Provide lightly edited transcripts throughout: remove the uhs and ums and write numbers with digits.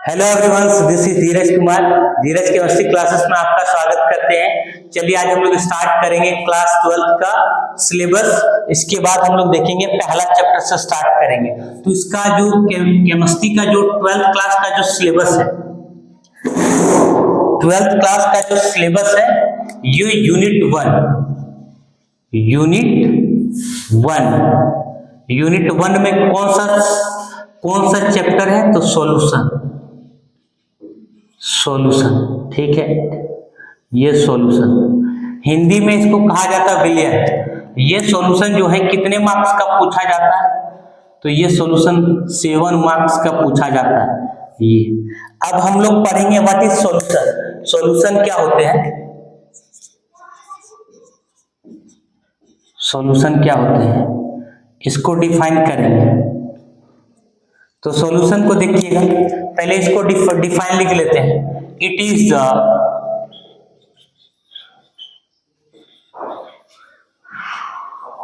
Hello everyone, this is Dheeraj Kumar. Dheeraj chemistry classes में आपका स्वागत करते हैं। चलिए आज हम लोग स्टार्ट करेंगे क्लास 12 का सिलेबस। इसके बाद हम लोग देखेंगे पहला चैप्टर से स्टार्ट करेंगे। तो इसका जो केमिस्ट्री का जो 12th क्लास का जो सिलेबस है, 12th क्लास का जो सिलेबस है ये यूनिट 1 में कौन सा चैप्टर है? तो सॉल्यूशन, ठीक है। ये सॉल्यूशन हिंदी में इसको कहा जाता है विलयन। ये सॉल्यूशन जो है कितने मार्क्स का पूछा जाता है? तो ये सॉल्यूशन 7 मार्क्स का पूछा जाता है। ये अब हम लोग पढ़ेंगे व्हाट इज सॉल्यूशन। सॉल्यूशन क्या होते हैं? सॉल्यूशन क्या होते हैं इसको डिफाइन करेंगे। तो सॉल्यूशन को देखिएगा, पहले इसको डिफाइन लिख लेते हैं। It is the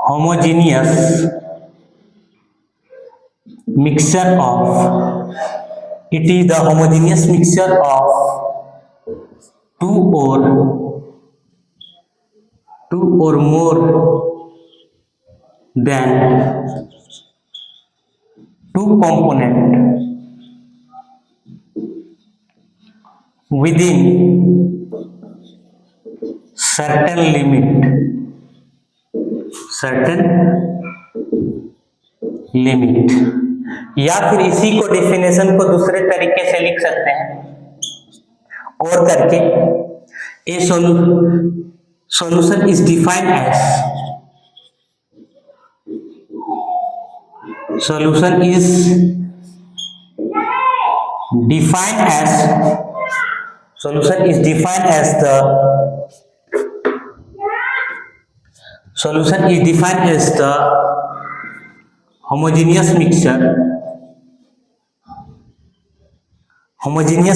homogeneous mixture of two or more than two component within certain limit। या फिर इसी को डेफिनेशन को दूसरे तरीके से लिख सकते हैं और करके ए solution is defined as the homogeneous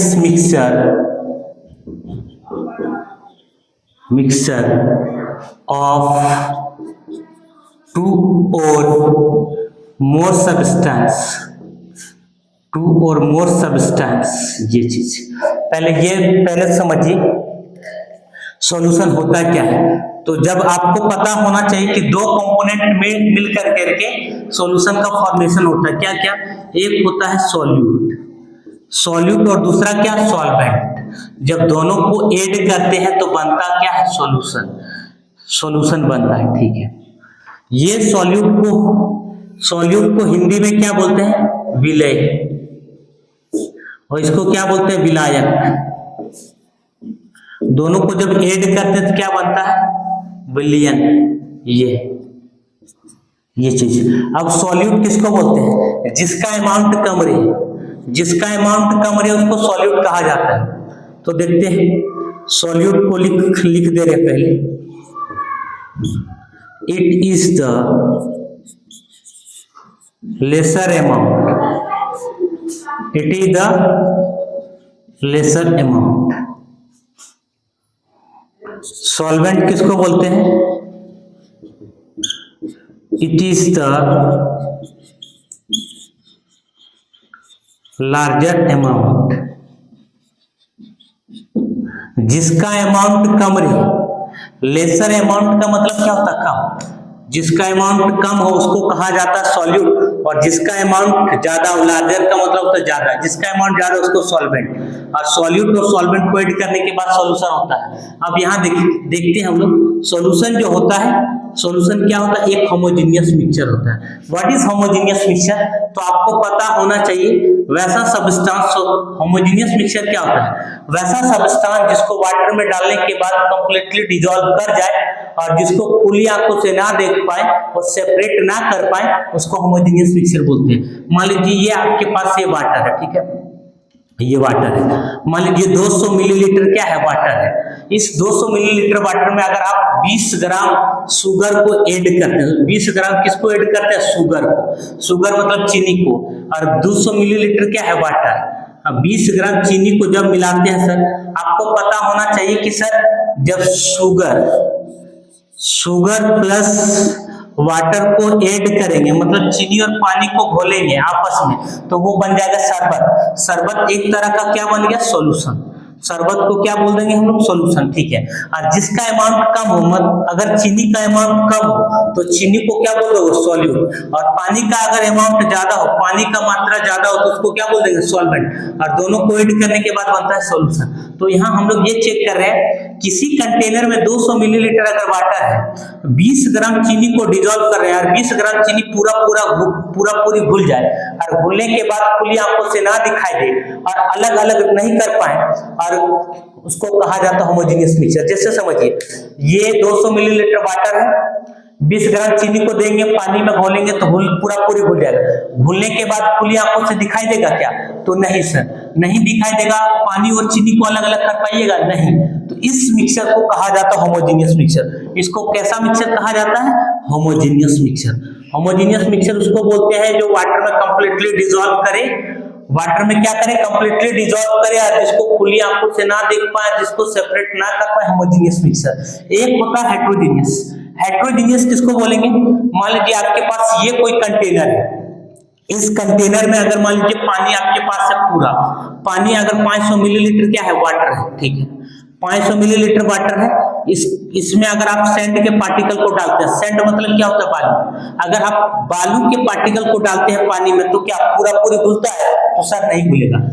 mixture of two or more substance। ये चीज पहले समझिए सॉल्यूशन होता क्या है। तो जब आपको पता होना चाहिए कि दो कंपोनेंट में मिलकर करके सॉल्यूशन का फॉर्मेशन होता है। क्या क्या? एक होता है सॉल्यूट और दूसरा क्या? सॉल्वेंट। जब दोनों को ऐड करते हैं तो बनता क्या है? सॉल्यूशन बनता है, ठीक है। ये सॉल्यूट को हिंदी में क्या बोलते हैं? विलय। और इसको क्या बोलते हैं? विलायक। दोनों को जब ऐड करते हैं तो क्या बनता है? विलयन। ये चीज। अब सॉल्यूट किसको बोलते हैं? जिसका अमाउंट कम रहे उसको सॉल्यूट कहा जाता है। तो देखते हैं सॉल्यूट को लिख दे रहे पहले। It is the lesser amount. Solvent किसको बोलते हैं? It is the larger amount. जिसका अमाउंट कम रहे। लेसर अमाउंट का मतलब क्या होता है? कम। जिसका अमाउंट कम हो उसको कहा जाता है सॉल्यूट, और जिसका अमाउंट ज्यादा हो, लार्जर का मतलब होता है ज्यादा, जिसका अमाउंट ज्यादा उसको सॉल्वेंट। और सॉल्यूट और सॉल्वेंट को ऐड करने के बाद सॉल्यूशन होता है। अब यहाँ देखते हैं हम लोग सॉल्यूशन जो होता है, सॉल्यूशन क्या होता है? एक होमोजेनियस मिक्सचर होता है। What is homogeneous mixture? तो आपको पता होना चाहिए वैसा सब्सटेंस। होमोजेनियस मिक्सचर क्या होता है? वैसा सब्सटेंस जिसको वाटर में डालने के बाद कंप्लीटली डिसॉल्व कर जाए और जिसको खुली आंखों से ना देख पाए और सेपरेट ना कर पाए उसको होमोजेनियस मिक्सचर बोलते हैं। मान लीजिए ये आपके पास ये वाटर है, ठीक है, ये वाटर है। मान लीजिए 200 मिलीलीटर क्या है? वाटर है। इस 200 मिलीलीटर वाटर में अगर आप 20 ग्राम शुगर को ऐड करते हैं, 20 ग्राम किसको ऐड करते हैं? शुगर मतलब चीनी को। और 200 मिलीलीटर क्या है? वाटर। अब 20 ग्राम चीनी को जब मिलाते हैं सर, आपको पता होना चाहिए कि सर जब शुगर प्लस वाटर को ऐड करेंगे, मतलब चीनी और पानी को घोलेंगे आपस में, तो वो बन जाएगा शरबत। शरबत एक तरह का क्या बन गया, सॉल्यूशन। शरबत को क्या बोल देंगे हम लोग, सॉल्यूशन, ठीक है। और जिसका अमाउंट कम हो, अगर चीनी का अमाउंट कम हो तो चीनी को क्या बोल दोगे, सॉल्यूट। और पानी का अगर अमाउंट ज्यादा हो, पानी का मात्रा ज्यादा हो, तो उसको क्या बोल देंगे, सॉल्वेंट। और दोनों को ऐड करने के बाद बनता है सॉल्यूशन। तो यहाँ हम लोग ये चेक कर रहे हैं, किसी कंटेनर में 200 मिलीलीटर अगर वाटर है, 20 ग्राम चीनी को डिजोल्व कर रहे हैं, और 20 ग्राम चीनी पूरा पूरी घुल जाए, और घुलने के बाद खुली आंखों से ना दिखाई दे और अलग अलग नहीं कर पाए, और उसको कहा जाता है होमोजेनियस मिक्सचर। जैसे समझिए, ये 200 मिलीलीटर वाटर है, 20 ग्राम चीनी को देंगे, पानी में घोलेंगे तो पूरा पूरी घुल जाएगा। घुलने के बाद खुली आंखों से दिखाई देगा क्या, तो नहीं सर, नहीं दिखाई देगा। पानी और चीनी को अलग अलग कर पाइएगा, नहीं। तो इस मिक्सचर को कहा जाता है होमोजेनियस मिक्सचर। इसको कैसा मिक्सचर कहा जाता है, होमोजेनियस मिक्सचर। होमोजेनियस मिक्सचर उसको बोलते हैं जो वाटर में कंप्लीटली डिसॉल्व करे, वाटर में क्या करे, कंप्लीटली डिसॉल्व करे, और जिसको खुली आंखों से ना देख पाए, जिसको सेपरेट ना कर पाए, होमोजेनियस मिक्सचर। एक होता है हेट्रोजीनियस। हेट्रोजीनियस किसको बोलेंगे, मान लीजिए आपके पास ये कोई कंटेनर है, इस कंटेनर में अगर मान लीजिए पानी आपके पास है, पूरा पानी अगर 500 मिलीलीटर क्या है, वाटर है, ठीक है, 500 मिलीलीटर वाटर है। इसमें अगर आप सैंड के पार्टिकल को डालते हैं, सैंड मतलब क्या होता है, बालू। अगर आप बालू के पार्टिकल को डालते हैं पानी में, तो क्या पूरा पूरी घुलता है, तो सर नहीं घुलेगा।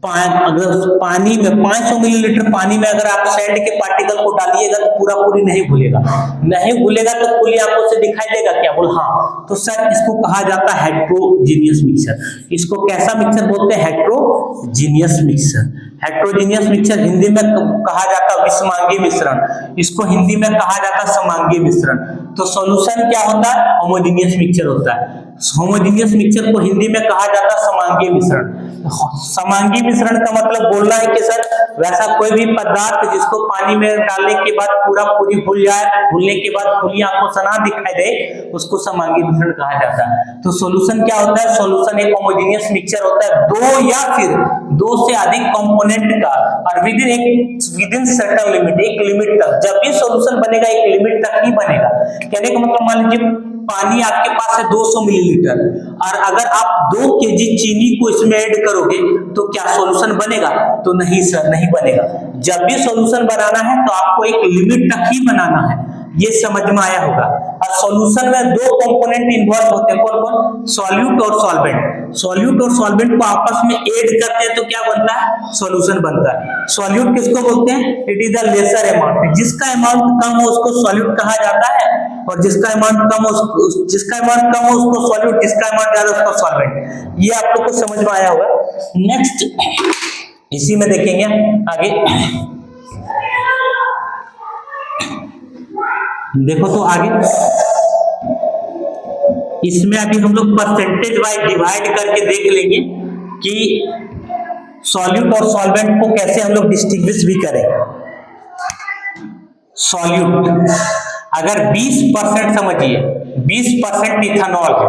अगर पानी में 500 मिलीलीटर पानी में अगर आप सैंड के पार्टिकल को डालिएगा तो पूरा पूरी नहीं घुलेगा। नहीं घुलेगा तो खुली आंखों से दिखाई देगा क्या, बोल हाँ। तो सर इसको कहा जाता है हेट्रोजीनियस मिक्सचर। इसको कैसा मिक्सचर बोलते हैं, heterogeneous mixture. Heterogeneous mixture Hindi में कहा जाता है विषमांगी मिश्रण, इसको हिंदी में कहा जाता है समांगी मिश्रण। तो सॉल्यूशन क्या होता है, होमोजेनियस मिक्सचर होता है। होमोजेनियस मिक्सचर को हिंदी में कहा जाता है समांगी मिश्रण। समांगी मिश्रण का मतलब बोलना है कि सर वैसा कोई भी पदार्थ जिसको पानी में डालने के बाद पूरा पूरी घुल जाए, घुलने के बाद खुली आंखों से ना दिखाई दे, उसको समांगी मिश्रण कहा जाता है। तो सॉल्यूशन क्या होता है, सॉल्यूशन एक होमोजेनियस मिक्सचर होता है, दो या फिर दो से अधिक कंपोनेंट का, और विदिन सर्टेन लिमिट, एक लिमिट तक। जब भी सॉल्यूशन बनेगा एक लिमिट तक ही बनेगा। कहने का मतलब, मान लीजिए पानी आपके पास है 200 मिलीलीटर, और अगर आप 2 केजी चीनी को इसमें ऐड करोगे तो क्या सॉल्यूशन बनेगा, तो नहीं सर, नहीं बनेगा। जब भी सॉल्यूशन बनाना है तो आपको एक लिमिट तक ही बनाना है, ये समझ में आया होगा। और सॉल्यूशन में 2 कंपोनेंट इन्वॉल्व होते हैं, कौन कौन, सॉल्यूट और सॉल्वेंट। सॉल्यूट और सॉल्वेंट को आपस में ऐड करते हैं तो क्या बनता है, सॉल्यूशन बनता है। सॉल्यूट किसको बोलते हैं, it is the lesser amount. जिसका अमाउंट कम हो उसको सॉल्यूट कहा जाता है, और जिसका अमाउंट कम हो उसको सॉल्यूट, जिसका अमाउंट ज्यादा उसको सॉल्वेंट। ये आप लोग को समझ में आया होगा। नेक्स्ट इसी में देखेंगे आगे, देखो तो आगे इसमें अभी हम लोग परसेंटेज वाइज डिवाइड करके देख लेंगे कि सॉल्यूट और सॉल्वेंट को कैसे हम लोग डिस्टिंग्विश भी करें। सॉल्यूट अगर 20% समझिए, 20% इथेनॉल है,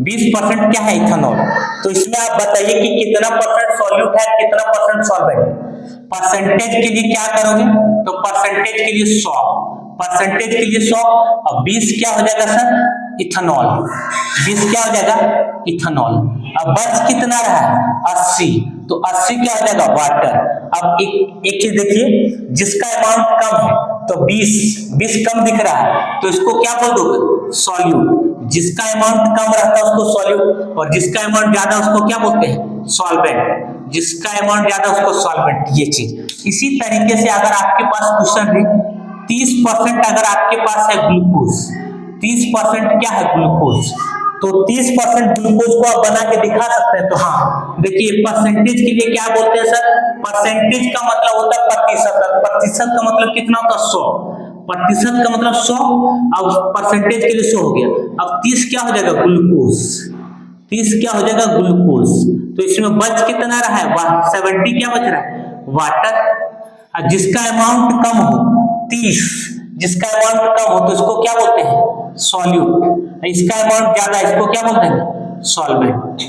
20% क्या है, इथेनॉल। तो इसमें आप बताइए कि कितना परसेंट सॉल्यूट है, कितना परसेंट सॉल्वेंट। परसेंटेज के लिए क्या करोगे, तो परसेंटेज के लिए 100, परसेंटेज के लिए 100, अब 20 क्या हो जाएगा सर, इथेनॉल। 20 क्या हो जाएगा, इथेनॉल। अब बच कितना रहा, 80, तो 80 क्या हो जाएगा, वाटर। अब एक चीज देखिए, जिसका अमाउंट कम है तो 20 कम दिख रहा है, तो इसको क्या बोल दोगे, सॉल्यूट। जिसका अमाउंट कम रहता है उसको सॉल्यूट, और जिसका अमाउंट ज्यादा उसको क्या बोलते हैं, सॉल्वेंट। जिसका अमाउंट ज्यादा उसको सॉल्वेंट, ये चीज। इसी तरीके से अगर आपके पास क्वेश्चन है 30% अगर आपके पास है ग्लूकोज, 30% क्या है, ग्लूकोज, तो 30% ग्लूकोज को आप बना के दिखा सकते हैं। तो हाँ देखिए, परसेंटेज के लिए क्या बोलते हैं सर, परसेंटेज का मतलब होता है प्रतिशत, प्रतिशत का मतलब कितना होता है, 100, प्रतिशत का मतलब 100, अब परसेंटेज के लिए 100 हो गया। अब 30 क्या हो जाएगा, ग्लूकोज, 30 क्या हो जाएगा, ग्लूकोज। तो इसमें बच कितना रहा है, 70 क्या बच रहा है, वाटर। जिसका अमाउंट कम हो 30, जिसका अमाउंट कम हो तो इसको क्या बोलते हैं, सॉल्यूट। इसका अमाउंट ज्यादा, इसको क्या बोलते हैं, सॉल्वेंट।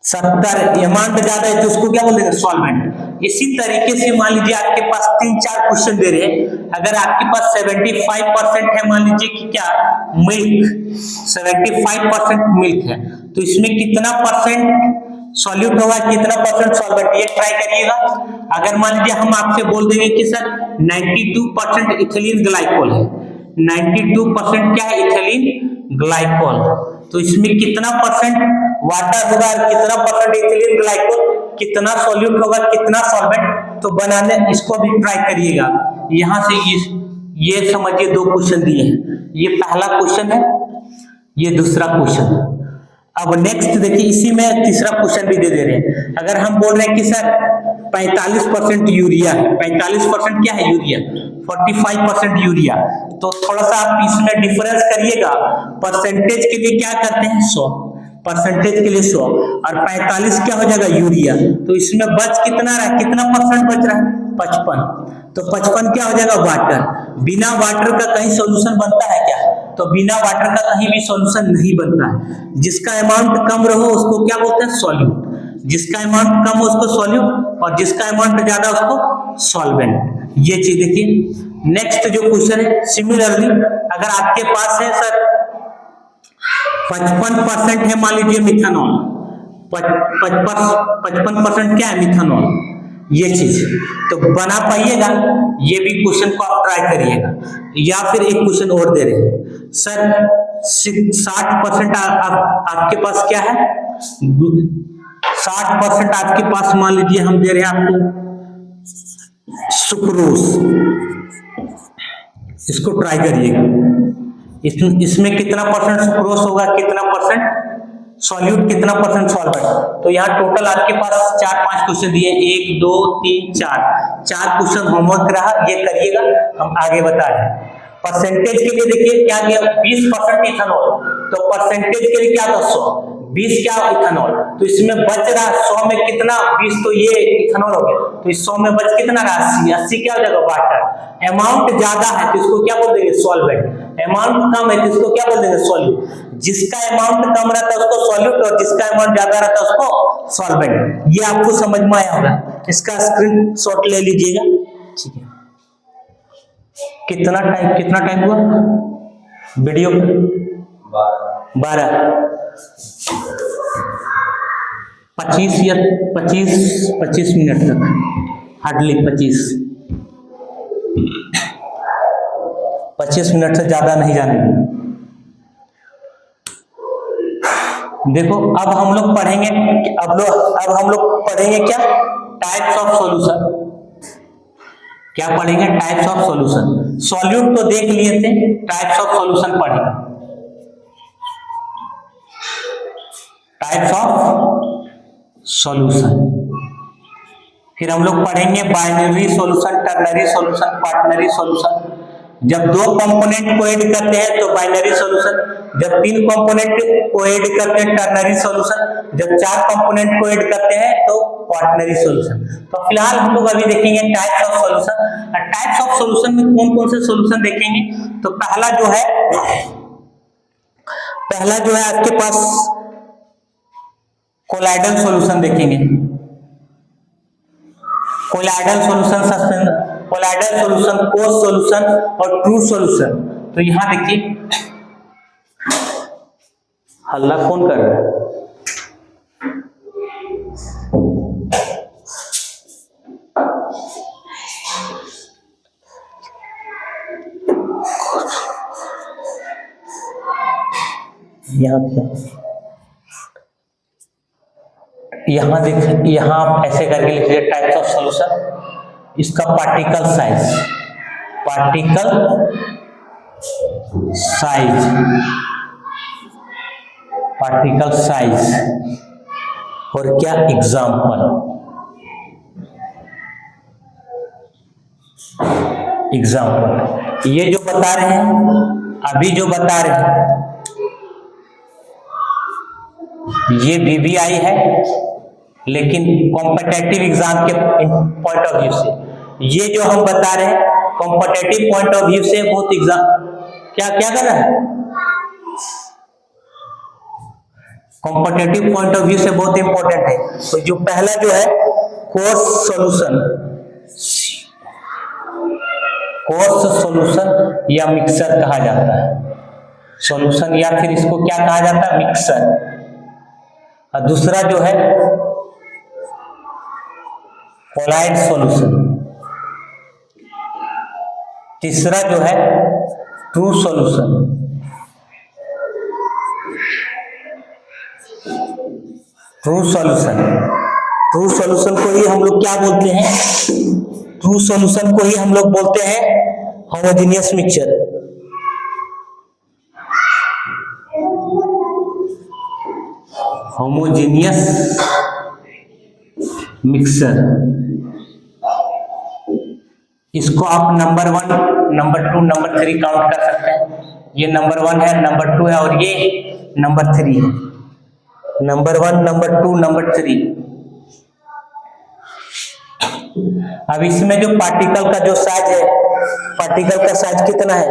70 अमाउंट ज्यादा है तो उसको क्या बोलते हैं, सॉल्वेंट। इसी तरीके से मान लीजिए आपके पास 3-4 क्वेश्चन दे रहे हैं, अगर आपके पास 75% है, मान लीजिए कि क्या मिल्क, 75% मिल्क है, तो इसमें कितना परसेंट सॉल्यूट होगा, कितना परसेंट सॉल्वेंट, ये ट्राई करिएगा। अगर मान लीजिए हम आपसे बोल देंगे कि सर 92% इथिलीन ग्लाइकोल है, 92% क्या है, इथिलीन ग्लाइकोल, तो इसमें कितना परसेंट वाटर होगा, कितना परसेंट इथिलीन ग्लाइकोल, कितना सॉल्यूट होगा, कितना सॉल्वेंट, तो बनाने इसको भी ट्राई करिएगा। यहां से ये समझिए 2 क्वेश्चन दिए हैं, ये पहला क्वेश्चन है, ये दूसरा क्वेश्चन है। अब नेक्स्ट देखिए, इसी में तीसरा क्वेश्चन भी दे रहे हैं। अगर हम बोल रहे हैं कि सर 45% यूरिया है, 45% क्या है यूरिया, 45% यूरिया, तो थोड़ा सा आप इसमें डिफरेंस करिएगा। परसेंटेज के लिए क्या करते हैं 100, परसेंटेज के लिए 100, और 45 क्या हो जाएगा यूरिया, तो इसमें बच कितना रहा, कितना परसेंट बच रहा है 55, तो 55 क्या हो जाएगा वाटर। बिना वाटर का कहीं सॉल्यूशन बनता है क्या, तो बिना वाटर का कहीं भी सॉल्यूशन नहीं बनता है। जिसका अमाउंट कम रहो उसको क्या बोलते हैं, सॉल्यूट, जिसका अमाउंट कम हो उसको सॉल्यूट, और जिसका अमाउंट ज्यादा उसको सॉल्वेंट। ये चीज देखिए। नेक्स्ट जो क्वेश्चन है, सिमिलरली अगर आपके पास है सर 55% है, मान लीजिए मिथेनॉल, 55% क्या है मिथेनॉल, ये चीज तो बना पाइएगा, ये भी क्वेश्चन को आप ट्राई करिएगा। या फिर एक क्वेश्चन और दे रहे हैं सर 60% आपके पास क्या है, 60% आपके पास मान लीजिए हम दे रहे हैं आपको सुक्रोज, इसको ट्राई करिएगा। इसमें कितना परसेंट सुक्रोज होगा, कितना परसेंट सॉल्यूट, कितना परसेंट सॉल्वेंट, तो यहाँ टोटल आपके पास 4-5 क्वेश्चन दिए, 1 2 3 4 क्वेश्चन होमवर्क रहा, ये करिएगा, हम आगे बता रहे हैं। परसेंटेज के लिए देखिए क्या दिया, 20% इथेनॉल, तो परसेंटेज के लिए क्या था 100, 20 क्या इथेनॉल, तो इसमें बच रहा 100 में कितना, 20 तो ये इथेनॉल हो गया, तो इस 100 में बच कितना रहा 80, 80 क्या हो जाएगा वाटर। अमाउंट ज्यादा है तो इसको क्या बोल देंगे सॉल्वेंट, अमाउंट कम है तो इसको क्या बोल देंगे सॉल्यूट। जिसका अमाउंट कम रहता है उसको सॉल्यूट, और जिसका अमाउंट ज्यादा रहता है उसको सॉल्वेंट। ये आपको समझ में आया होगा, इसका स्क्रीनशॉट ले लीजिएगा, ठीक है। कितना टाइम हुआ वीडियो, 12 25 या 25 मिनट तक, हार्डली 25 मिनट से ज्यादा नहीं जाने। देखो अब हम लोग पढ़ेंगे, अब हम लोग पढ़ेंगे क्या, टाइप्स ऑफ सॉल्यूशन। क्या पढ़ेंगे, टाइप्स ऑफ सॉल्यूशन। सॉल्यूट तो देख लिए थे, टाइप्स ऑफ सॉल्यूशन पढ़ेंगे। टाइप्स ऑफ सॉल्यूशन, फिर हम लोग पढ़ेंगे binary solution, ternary solution, quaternary solution. जब 2 कंपोनेंट को ऐड करते हैं तो बाइनरी सॉल्यूशन, जब 3 कंपोनेंट को ऐड करते हैं टर्नरी सॉल्यूशन, जब 4 कंपोनेंट को ऐड करते हैं तो क्वाaternary सॉल्यूशन। तो फिलहाल हम लोग अभी देखेंगे types of solution. Types of solution में कौन कौन से सॉल्यूशन देखेंगे, तो पहला जो है आपके पास कोलाइडल सॉल्यूशन देखेंगे। Colloidal solution, suspension, colloidal solution, coarse solution और ट्रू सॉल्यूशन। तो यहां देखिए, हल्ला कौन कर रहा है, यहां देख, यहां आप ऐसे करके लिख लीजिए टाइप्स ऑफ सॉल्यूशन। इसका पार्टिकल साइज और क्या एग्जाम्पल। ये जो बता रहे हैं, अभी जो बता रहे हैं, ये VBI है, लेकिन कॉम्पिटिटिव एग्जाम के पॉइंट ऑफ व्यू से ये जो हम बता रहे हैं कॉम्पिटिटिव पॉइंट ऑफ व्यू से बहुत एग्जाम क्या कर रहा है, कॉम्पिटिटिव पॉइंट ऑफ व्यू से बहुत इंपॉर्टेंट है। तो जो पहला जो है कोर्स सॉल्यूशन, कोर्स सॉल्यूशन या मिक्सर कहा जाता है। सॉल्यूशन या फिर इसको क्या कहा जाता है, मिक्सर। और दूसरा जो है कोलाइड सॉल्यूशन, तीसरा जो है true solution. True solution, true solution को ही हम लोग क्या बोलते हैं, ट्रू सॉल्यूशन को ही हम लोग बोलते हैं होमोजेनियस मिक्सचर। होमोजेनियस मिक्सचर, इसको आप नंबर 1, नंबर 2, नंबर 3 काउंट कर सकते हैं। ये नंबर 1 है, नंबर 2 है और ये नंबर 3 है। Number 1, number 2, number 3। अब इसमें जो पार्टिकल का जो साइज है, पार्टिकल का साइज कितना है,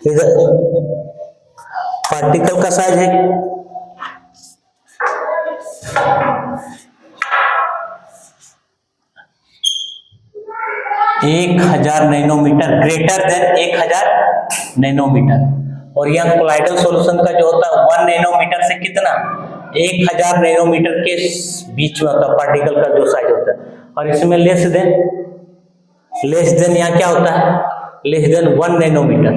इधर पार्टिकल का साइज है 1000 नैनोमीटर, ग्रेटर देन 1000 नैनोमीटर। और यह कोलाइडल सॉल्यूशन का जो होता है 1 नैनोमीटर से कितना, 1000 नैनोमीटर के बीच में होता है पार्टिकल का जो साइज होता है। और इसमें लेस देन यहाँ क्या होता है, less than 1 nanometre,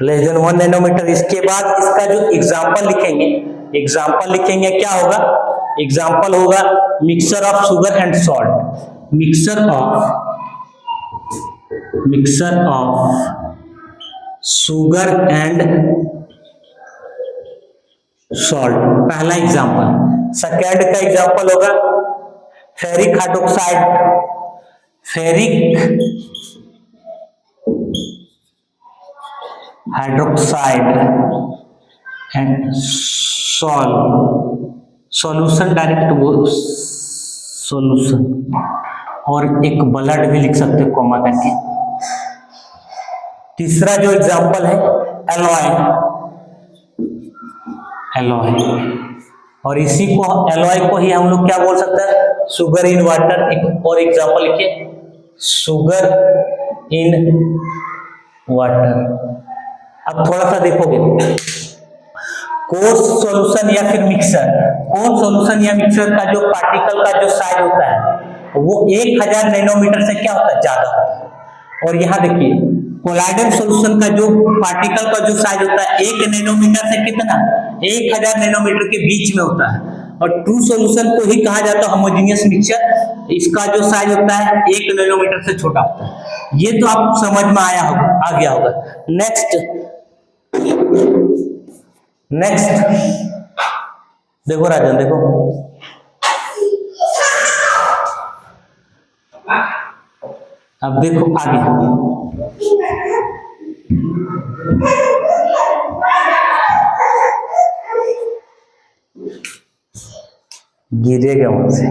less than 1 nanometre. इसके बाद इसका जो एग्जाम्पल लिखेंगे क्या होगा, एग्जाम्पल होगा mixture of sugar and salt, mixture of sugar and salt, पहला एग्जाम्पल। सेकेंड का एग्जाम्पल होगा ferric hydroxide, ferric hydroxide and solution, direct solution. और एक ब्लड भी लिख सकते कोमा करके। तीसरा जो एग्जाम्पल है एलॉय, और इसी को एलॉय को ही हम लोग क्या बोल सकते हैं, शुगर इन वाटर। एक और एग्जाम्पल लिखिए, शुगर इन वाटर। अब थोड़ा सा देखोगे, कोर्स सॉल्यूशन या फिर मिक्सर, कोर्स सॉल्यूशन या मिक्सर का जो पार्टिकल का जो साइज होता है वो 1000 नैनोमीटर से क्या होता है, ज्यादा होता है। और यहाँ देखिए कोलाइडल सॉल्यूशन का जो पार्टिकल का जो साइज होता है 1 नैनोमीटर से कितना, 1000 नैनोमीटर के बीच में होता है। और ट्रू सॉल्यूशन को ही कहा जाता है होमोजेनियस मिक्सचर, इसका जो साइज होता है 1 नैनोमीटर से छोटा होता है। ये तो आप समझ में आ गया होगा। नेक्स्ट देखो राजन, देखो अब देखो आगे, गिरेगा वहां से।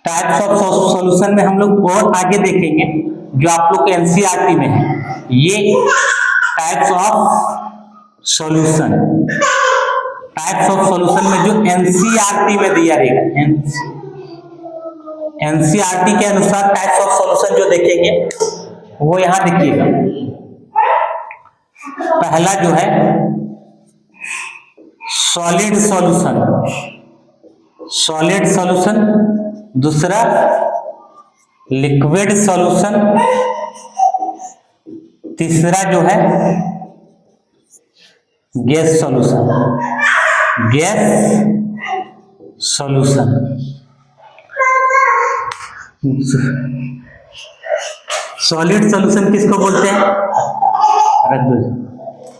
टाइप्स ऑफ सॉल्यूशन में हम लोग और आगे देखेंगे, जो आप लोग के एनसीईआरटी में है, ये types of solution, types of solution में जो एनसीईआरटी में दिया रहेगा, एनसीईआरटी के अनुसार टाइप्स ऑफ सॉल्यूशन जो देखेंगे वो यहां देखिएगा। पहला जो है सॉलिड सॉल्यूशन, सॉलिड सॉल्यूशन। दूसरा लिक्विड सॉल्यूशन। तीसरा जो है gas solution, gas solution. Solid solution किसको बोलते हैं,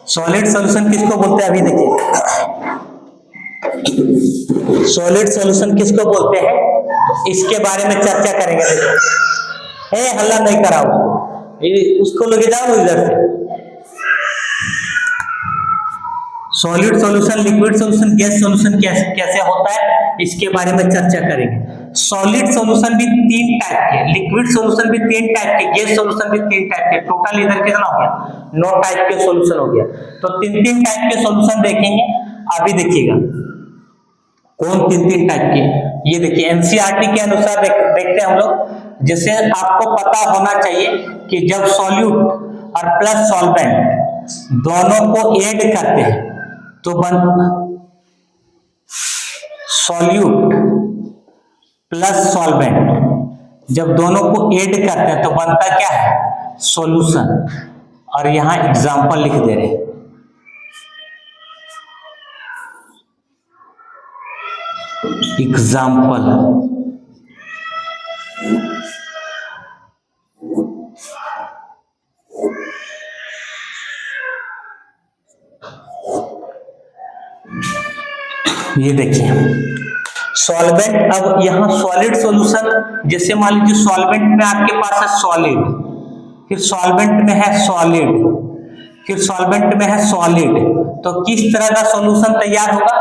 सॉलिड सॉल्यूशन किसको बोलते हैं, अभी देखिए सॉलिड सॉल्यूशन किसको बोलते हैं, तो इसके बारे में चर्चा करेंगे। देखो हल्ला नहीं कराओ, उसको लेके जाओ इधर से। Solid solution, liquid solution, gas solution कैसे कैसे होता है इसके बारे में चर्चा करेंगे। सॉलिड सॉल्यूशन भी 3 टाइप के, लिक्विड सॉल्यूशन भी 3 टाइप के, गैस सॉल्यूशन भी 3 टाइप के, टोटल इधर कितना हो गया 9 टाइप के सॉल्यूशन हो गया। तो 3 टाइप के सॉल्यूशन देखेंगे। अभी देखिएगा कौन 3 टाइप के, ये देखिए एनसीईआरटी के अनुसार देखते हैं हम लोग। जैसे आपको पता होना चाहिए कि जब सॉल्यूट और प्लस सॉल्वेंट दोनों को ऐड करते हैं तो सॉल्यूट प्लस सॉल्वेंट जब दोनों को ऐड करते हैं तो बनता क्या है सॉल्यूशन। और यहां एग्जांपल लिख दे रहे हैं, एग्जाम्पल ये देखिए सॉल्वेंट। अब यहां सॉलिड सॉल्यूशन, जैसे मान लीजिए सॉल्वेंट में आपके पास है सॉलिड, फिर सॉल्वेंट में है सॉलिड, फिर सॉल्वेंट में है सॉलिड, तो किस तरह का सॉल्यूशन तैयार होगा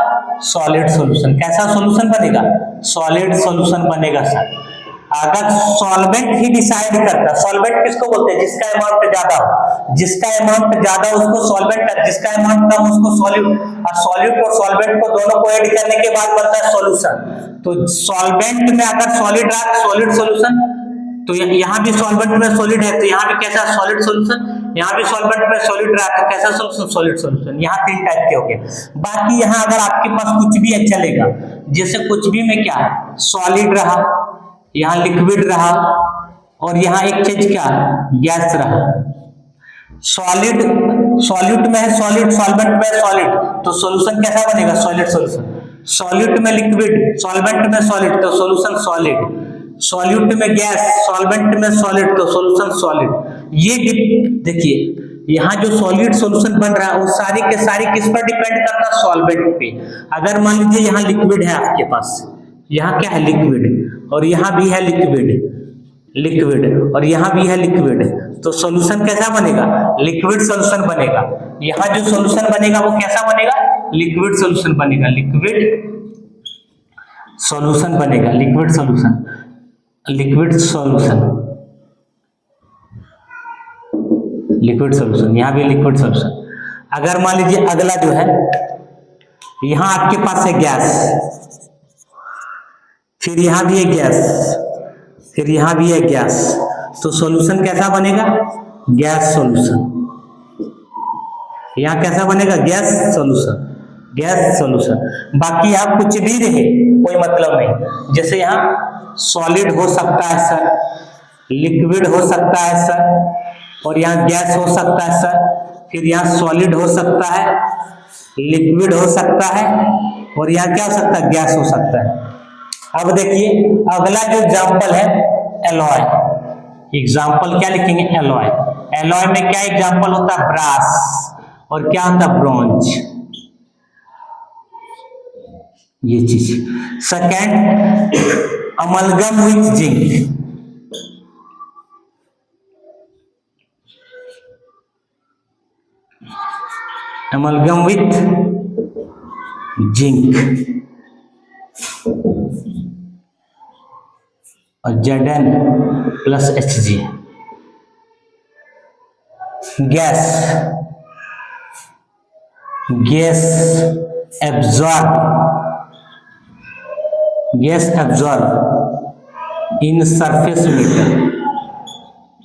सॉलिड सॉल्यूशन। कैसा सॉल्यूशन बनेगा सॉलिड सॉल्यूशन बनेगा सर। अगर सॉल्वेंट ही डिसाइड करता, सॉल्वेंट किसको बोलते हैं जिसका अमाउंट ज्यादा हो, जिसका अमाउंट ज्यादा उसको सॉल्वेंट, जिसका अमाउंट कम उसको सॉल्यूट, और सॉल्यूट और सॉल्वेंट को दोनों को ऐड करने के बाद बनता है सॉल्यूशन। तो सॉल्वेंट में अगर सॉलिड रहा सॉलिड सॉल्यूशन, तो यहाँ भी सॉल्वेंट में सॉलिड है तो यहाँ भी कैसा सॉलिड सॉल्यूशन, यहाँ भी सॉल्वेंट में सॉलिड रहा तो कैसा सॉल्यूशन सॉलिड सॉल्यूशन। यहाँ 3 टाइप के हो गए। बाकी यहाँ अगर आपके पास कुछ भी चलेगा, जैसे कुछ भी में क्या सॉलिड रहा, यहाँ लिक्विड रहा, और यहाँ एक चीज क्या गैस रहा। सॉलिड सॉल्यूट में है सॉलिड, सॉल्वेंट में है सॉलिड, तो सॉल्यूशन कैसा बनेगा सॉलिड सॉल्यूशन। सॉल्यूट में लिक्विड, सॉल्वेंट में सॉलिड, तो सॉल्यूशन सॉलिड। सॉल्यूट में गैस, सॉल्वेंट में सॉलिड, तो सॉल्यूशन सॉलिड। ये देखिए यहाँ जो सॉलिड सॉल्यूशन बन रहा है वो सारी के सारी किस पर डिपेंड करता है सॉल्वेंट पे। अगर मान लीजिए यहाँ लिक्विड है आपके पास, यहाँ क्या है लिक्विड, और यहाँ भी है लिक्विड और यहाँ भी है लिक्विड, तो सॉल्यूशन कैसा बनेगा लिक्विड सॉल्यूशन बनेगा। यहाँ जो सॉल्यूशन बनेगा वो कैसा बनेगा लिक्विड सॉल्यूशन बनेगा, लिक्विड सॉल्यूशन बनेगा, liquid solution, liquid solution, liquid solution, यहाँ भी लिक्विड सॉल्यूशन। अगर मान लीजिए अगला जो है यहाँ आपके पास है गैस, फिर यहाँ भी है गैस, फिर यहाँ भी है गैस, तो सॉल्यूशन कैसा बनेगा गैस सॉल्यूशन। यहाँ कैसा बनेगा गैस सॉल्यूशन, गैस सॉल्यूशन। बाकी आप कुछ भी रहे कोई मतलब नहीं, जैसे यहाँ सॉलिड हो सकता है सर, लिक्विड हो सकता है सर, और यहाँ गैस हो सकता है सर, फिर यहाँ सॉलिड हो सकता है, लिक्विड हो सकता है, और यहाँ क्या हो सकता है गैस हो सकता है। अब देखिए अगला जो एग्जाम्पल है एलॉय, एग्जाम्पल क्या लिखेंगे एलॉय। एलॉय में क्या एग्जाम्पल होता है ब्रास, और क्या होता है ब्रॉन्ज, ये चीज। Second amalgam with zinc, amalgam with zinc, और Zn plus Hg। Gas, gas absorb, gas absorb in surface metal,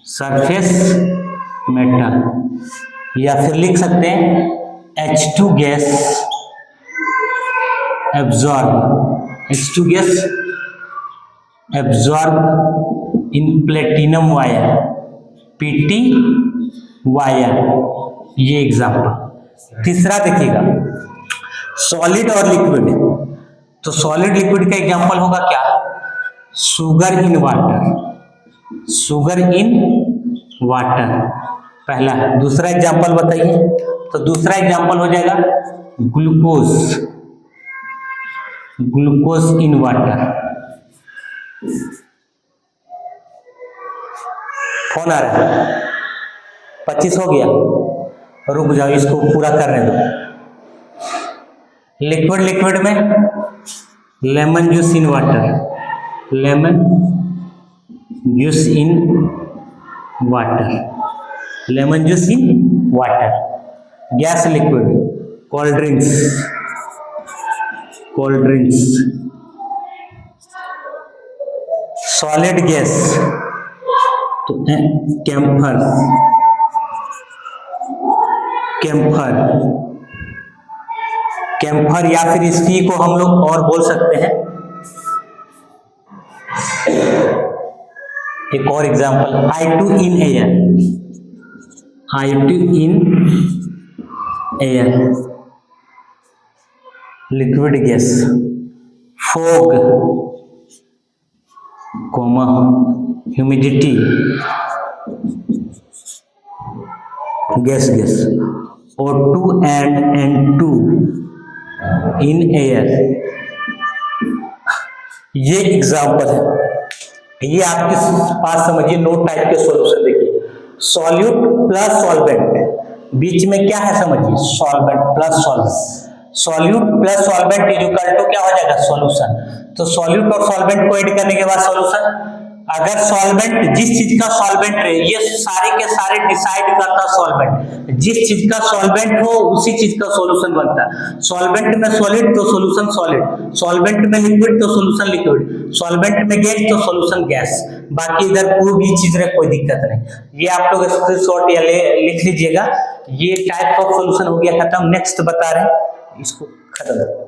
surface metal, या फिर लिख सकते हैं H2 gas absorb, H2 gas absorb in platinum wire, PT wire, ये example. तीसरा देखिएगा solid और लिक्विड, तो सॉलिड लिक्विड का एग्जाम्पल होगा क्या sugar in water, sugar in water पहला। दूसरा एग्जाम्पल बताइए, तो दूसरा एग्जाम्पल हो जाएगा glucose, glucose in water. Phone आ रहा है 25 हो गया, रुक जाओ इसको पूरा करने दो। लिक्विड लिक्विड में lemon juice in water, lemon juice in water, lemon juice in water. Gas liquid cold drinks, cold drinks. Solid gas तो कैम्फर, कैम्फर, कैम्फर या फिर इसकी को हम लोग और बोल सकते हैं। एक और example, I2 in air, I2 in air, liquid gas. Fog, कोमा, humidity, gas gas. O2 and N2 in air, ये एग्जांपल है। ये आपके पास समझिए नोट टाइप के सॉल्यूशन देखिए, सॉल्यूट प्लस सॉल्वेंट, बीच में क्या है समझिए, solvent plus solvent, solute plus solvent is equal to क्या हो जाएगा, सॉल्यूशन। तो सॉल्यूट और सॉल्वेंट को ऐड करने के बाद सॉल्यूशन। अगर सॉल्वेंट, जिस चीज का सॉल्वेंट रहे, ये सारे के सारे डिसाइड करता सॉल्वेंट, जिस चीज का सॉल्वेंट हो उसी चीज का सॉल्यूशन बनता है। सॉल्वेंट में सॉलिड तो सॉल्यूशन सॉलिड, सॉल्वेंट में लिक्विड तो सॉल्यूशन लिक्विड, सॉल्वेंट में गैस तो सॉल्यूशन गैस। बाकी इधर कोई भी चीज रहे कोई दिक्कत नहीं। ये आप लोग स्क्रीनशॉट या लिख लीजिएगा। ये टाइप ऑफ सॉल्यूशन हो गया खत्म। नेक्स्ट बता रहे हैं, इसको खत्म।